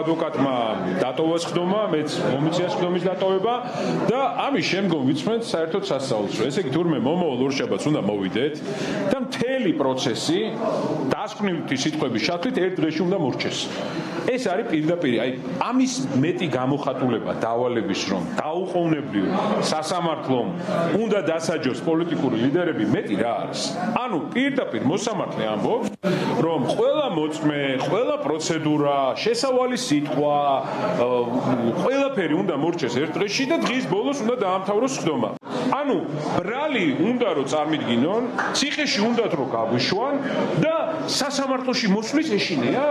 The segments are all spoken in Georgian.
ადვოკატმა დატოვა ხდომა, მეც მომიწია ხდომის დატოვება და ამის შემდგომ ვიცმენთ საერთოდ სასწაულს, რომ ესე იგი თურმე მომავალ ორშაბათს უნდა მოვიდეთ და მთელი პროცესი დასკვნითი სიტყვების ჩათვლით ერთ დღეში უნდა მორჩეს. ეს არის პირდაპირ, ამის მეტი გამოხატულება დავალების, რომ დაუყოვნებლივ სასამართლომ უნდა დასაჯოს პოლიტიკური ლიდერები, მეტი რა არის. ანუ პირდაპირ მოსამართლე ამბობს, რომ ყველა მოწმე, ყველა პროცედურა, შესავალი სიტყვა, ყველაფერი უნდა მორჩეს ერთ დღეში და დღის ბოლოს უნდა დაამთავროს ხდომა. ანუ ბრალი უნდა რომ წარმიდგინონ, ციხეში უნდათ რომ გაგვიშვან და სასამართლოში მოსვლის ეშინია?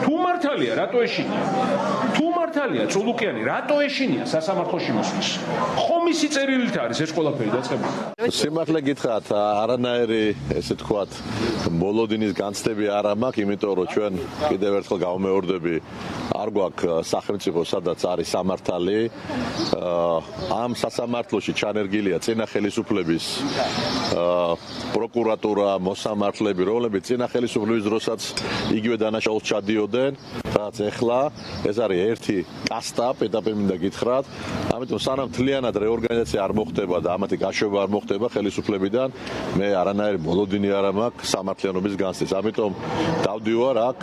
თუ მართალია, რატო ეშინია? თუ მართალია, წულუკიანი, რატო ეშინია სასამართლოში მოსვლის? ხომ ისი წერილით არის ეს ყველაფერი დაწყებული? სიმართლე გითხრათ, არანაირი ესე თქვათ, მოლოდინის განცდები არ მაქვს, იმიტომ რომ ჩვენ კიდევ ერთხელ გავმეორდები, არ გვაქვს სახელმწიფო, სადაც არის სამართალი. ამ სასამართლოში ჩანერგილია წინა ხელისუფლების პროკურატურა, მოსამართლეები, რომლებიც წინა ხელისუფლების დროსაც იგივე დანაშაულს ჩადიოდნენ, რაც ეხლა ეს არის ერთი კასტა, პირდაპირ მინდა გითხრათ. ამიტომ სანამ მთლიანად რეორგანიზაცია არ მოხდება და ამათი გაშვება არ მოხდება ხელისუფლებიდან, მე არანაირი მოლოდინი არ მაქვს სამართლიანობის განცდის. ამიტომ დავდივარ აქ,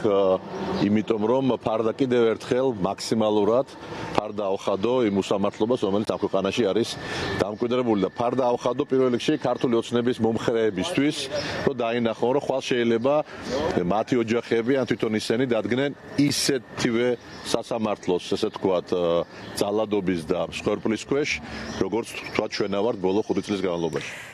იმიტომ რომ ფარდა კიდევ ერთხელ მაქსიმალურად ფარდა ავხადო იმ უსამართლობას, რომელიც ამ ქვეყანაში არის დამკვიდრებული და ფარდა ავხადო პირველ რიგში ქართული ოცნების მომხრეებისთვის, რომ დაინახონ, რომ ხვალ შეიძლება მათი ოჯახები ან თვითონ ისინი დადგნენ ისეთივე სასამართლოს, ესე თქვათ, ძალადობის და მსხვერპლის ქვეშ, როგორც თქვათ ჩვენ ვართ ბოლო 5 წლის განმავლობაში.